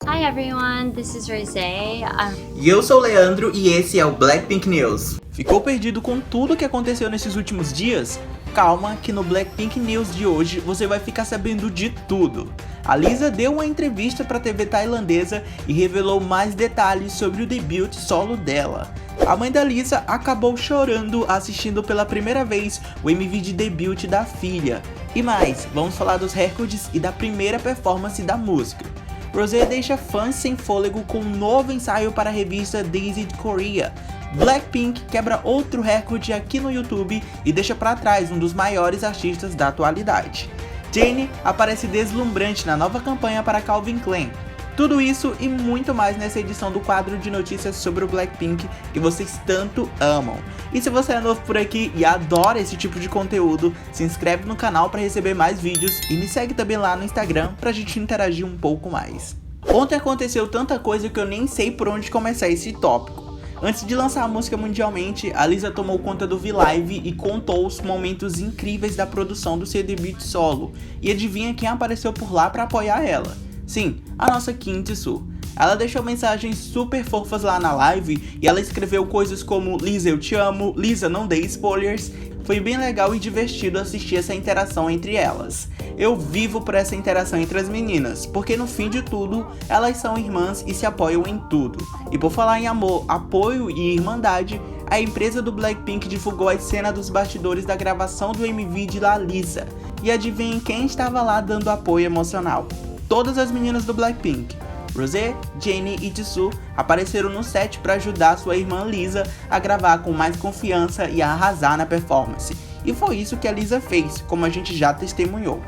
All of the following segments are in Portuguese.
Hi everyone, this is Rosé. E eu sou o Leandro e esse é o Blackpink News. Ficou perdido com tudo que aconteceu nesses últimos dias? Calma que no Blackpink News de hoje você vai ficar sabendo de tudo. A Lisa deu uma entrevista para a TV tailandesa e revelou mais detalhes sobre o debut solo dela. A mãe da Lisa acabou chorando assistindo pela primeira vez o MV de debut da filha. E mais, vamos falar dos recordes e da primeira performance da música. Rosé deixa fãs sem fôlego com um novo ensaio para a revista Daisy Korea. Blackpink quebra outro recorde aqui no YouTube e deixa para trás um dos maiores artistas da atualidade. Jennie aparece deslumbrante na nova campanha para Calvin Klein. Tudo isso e muito mais nessa edição do quadro de notícias sobre o Blackpink que vocês tanto amam. E se você é novo por aqui e adora esse tipo de conteúdo, se inscreve no canal para receber mais vídeos e me segue também lá no Instagram pra gente interagir um pouco mais. Ontem aconteceu tanta coisa que eu nem sei por onde começar esse tópico. Antes de lançar a música mundialmente, a Lisa tomou conta do V-Live e contou os momentos incríveis da produção do seu debut solo. E adivinha quem apareceu por lá para apoiar ela? Sim, a nossa Kim Jisoo. Ela deixou mensagens super fofas lá na live e ela escreveu coisas como Lisa eu te amo, Lisa não dê spoilers. Foi bem legal e divertido assistir essa interação entre elas. Eu vivo por essa interação entre as meninas, porque no fim de tudo, elas são irmãs e se apoiam em tudo. E por falar em amor, apoio e irmandade, a empresa do Blackpink divulgou a cena dos bastidores da gravação do MV de La Lisa. E adivinhem quem estava lá dando apoio emocional? Todas as meninas do Blackpink. Rosé, Jennie e Jisoo apareceram no set para ajudar sua irmã Lisa a gravar com mais confiança e a arrasar na performance. E foi isso que a Lisa fez, como a gente já testemunhou.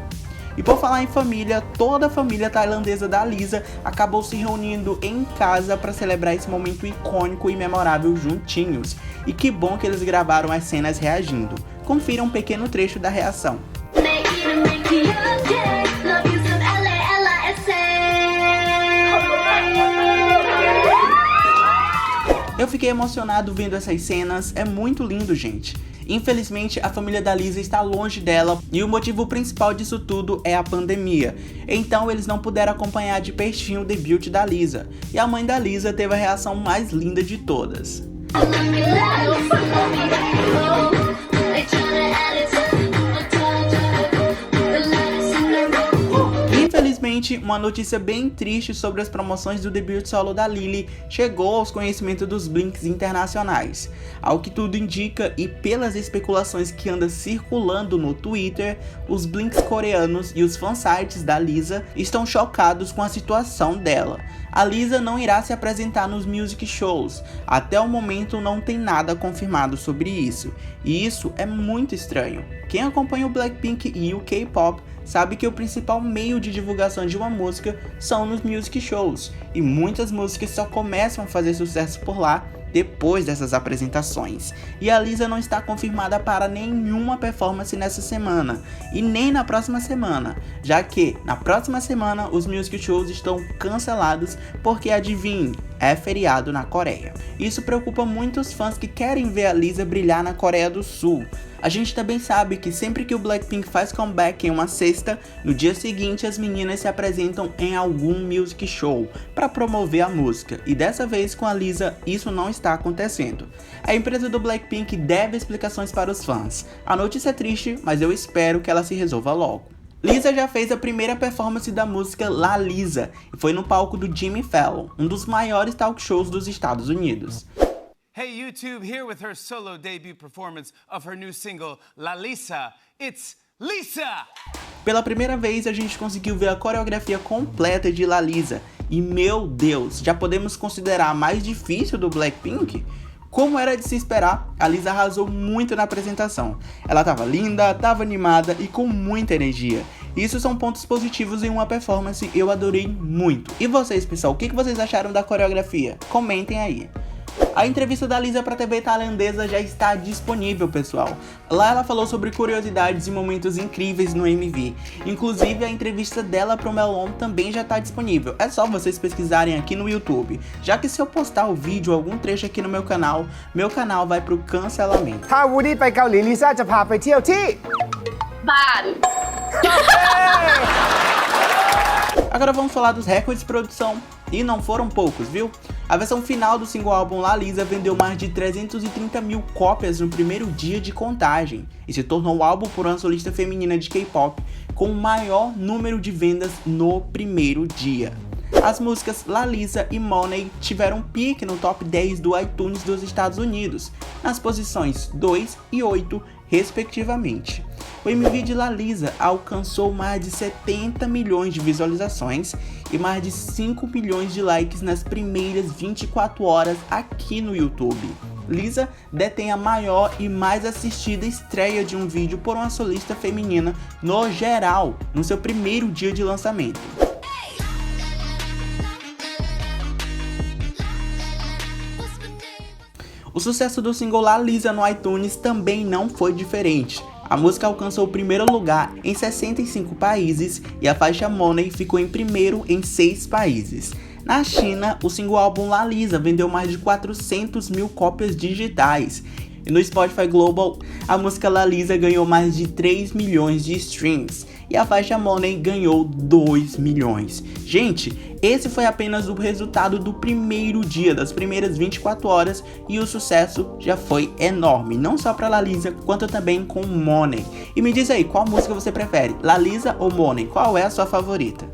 E por falar em família, toda a família tailandesa da Lisa acabou se reunindo em casa para celebrar esse momento icônico e memorável juntinhos. E que bom que eles gravaram as cenas reagindo. Confira um pequeno trecho da reação. Eu fiquei emocionado vendo essas cenas, é muito lindo, gente. Infelizmente, a família da Lisa está longe dela e o motivo principal disso tudo é a pandemia. Então, eles não puderam acompanhar de pertinho o debut da Lisa. E a mãe da Lisa teve a reação mais linda de todas. Infelizmente, uma notícia bem triste sobre as promoções do debut solo da Lily chegou aos conhecimentos dos Blinks internacionais. Ao que tudo indica e pelas especulações que andam circulando no Twitter, os Blinks coreanos e os fansites da Lisa estão chocados com a situação dela. A Lisa não irá se apresentar nos music shows, até o momento não tem nada confirmado sobre isso, e isso é muito estranho. Quem acompanha o Blackpink e o K-pop sabe que o principal meio de divulgação de uma música são nos music shows, e muitas músicas só começam a fazer sucesso por lá depois dessas apresentações. E a Lisa não está confirmada para nenhuma performance nessa semana, e nem na próxima semana, já que na próxima semana os music shows estão cancelados porque, adivinhe, é feriado na Coreia. Isso preocupa muitos fãs que querem ver a Lisa brilhar na Coreia do Sul. A gente também sabe que sempre que o Blackpink faz comeback em uma sexta, no dia seguinte as meninas se apresentam em algum music show para promover a música, e dessa vez com a Lisa isso não está acontecendo. A empresa do Blackpink deve explicações para os fãs. A notícia é triste, mas eu espero que ela se resolva logo. Lisa já fez a primeira performance da música La Lisa e foi no palco do Jimmy Fallon, um dos maiores talk shows dos Estados Unidos. Hey YouTube, here with her solo debut performance of her new single, La Lisa. It's Lisa! Pela primeira vez a gente conseguiu ver a coreografia completa de La Lisa. E meu Deus, já podemos considerar a mais difícil do Blackpink? Como era de se esperar, a Lisa arrasou muito na apresentação. Ela estava linda, estava animada e com muita energia. Isso são pontos positivos em uma performance, eu adorei muito. E vocês, pessoal, o que vocês acharam da coreografia? Comentem aí. A entrevista da Lisa para a TV tailandesa já está disponível, pessoal. Lá ela falou sobre curiosidades e momentos incríveis no MV. Inclusive a entrevista dela para o Melon também já está disponível. É só vocês pesquisarem aqui no YouTube. Já que se eu postar o vídeo ou algum trecho aqui no meu canal vai pro cancelamento. ถ้า Woody ไปเกาหลี ลิซ่าจะพาไปเที่ยวที่ บ้าน A Agora vamos falar dos recordes de produção, e não foram poucos, viu? A versão final do single álbum Lalisa vendeu mais de 330 mil cópias no primeiro dia de contagem, e se tornou o álbum por uma solista feminina de K-pop com o maior número de vendas no primeiro dia. As músicas Lalisa e Money tiveram pique no top 10 do iTunes dos Estados Unidos, nas posições 2 e 8, respectivamente. O MV de Lalisa alcançou mais de 70 milhões de visualizações e mais de 5 milhões de likes nas primeiras 24 horas aqui no YouTube. Lisa detém a maior e mais assistida estreia de um vídeo por uma solista feminina no geral, no seu primeiro dia de lançamento. O sucesso do single Lalisa no iTunes também não foi diferente. A música alcançou o primeiro lugar em 65 países e a faixa Money ficou em primeiro em 6 países. Na China, o single álbum Lalisa vendeu mais de 400 mil cópias digitais. E no Spotify Global, a música Lalisa ganhou mais de 3 milhões de streams. E a faixa Money ganhou 2 milhões. Gente, esse foi apenas o resultado do primeiro dia, das primeiras 24 horas, e o sucesso já foi enorme, não só para Lalisa, quanto também com Money. E me diz aí, qual música você prefere, Lalisa ou Money? Qual é a sua favorita?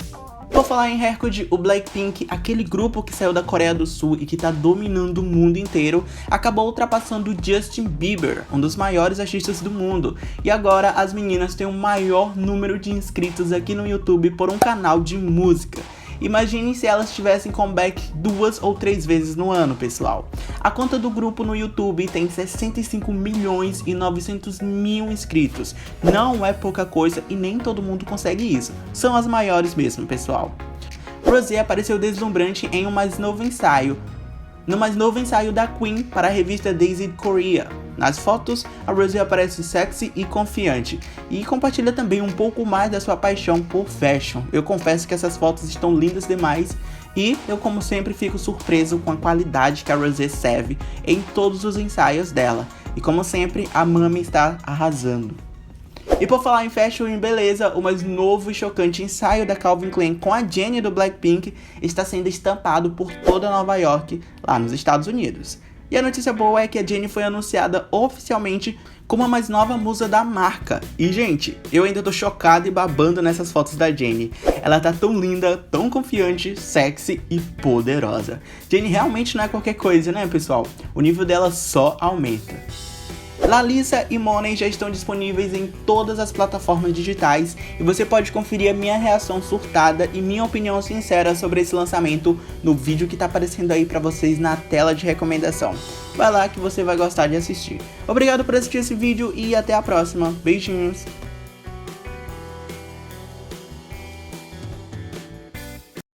Por falar em recorde, o Blackpink, aquele grupo que saiu da Coreia do Sul e que tá dominando o mundo inteiro, acabou ultrapassando Justin Bieber, um dos maiores artistas do mundo. E agora as meninas têm o maior número de inscritos aqui no YouTube por um canal de música. Imaginem se elas tivessem comeback 2 ou 3 vezes no ano, pessoal. A conta do grupo no YouTube tem 65 milhões e 900 mil inscritos. Não é pouca coisa e nem todo mundo consegue isso. São as maiores mesmo, pessoal. Rosé apareceu deslumbrante em no mais novo ensaio da Queen para a revista Dazed Korea. Nas fotos, a Rosé aparece sexy e confiante, e compartilha também um pouco mais da sua paixão por fashion. Eu confesso que essas fotos estão lindas demais, e eu, como sempre, fico surpreso com a qualidade que a Rosé serve em todos os ensaios dela. E como sempre, a Mami está arrasando. E por falar em fashion e beleza, o mais novo e chocante ensaio da Calvin Klein com a Jennie do Blackpink está sendo estampado por toda Nova York, lá nos Estados Unidos. E a notícia boa é que a Jennie foi anunciada oficialmente como a mais nova musa da marca. E gente, eu ainda tô chocado e babando nessas fotos da Jennie. Ela tá tão linda, tão confiante, sexy e poderosa. Jennie realmente não é qualquer coisa, né, pessoal? O nível dela só aumenta. Lalisa e Money já estão disponíveis em todas as plataformas digitais e você pode conferir a minha reação surtada e minha opinião sincera sobre esse lançamento no vídeo que tá aparecendo aí pra vocês na tela de recomendação. Vai lá que você vai gostar de assistir. Obrigado por assistir esse vídeo e até a próxima. Beijinhos!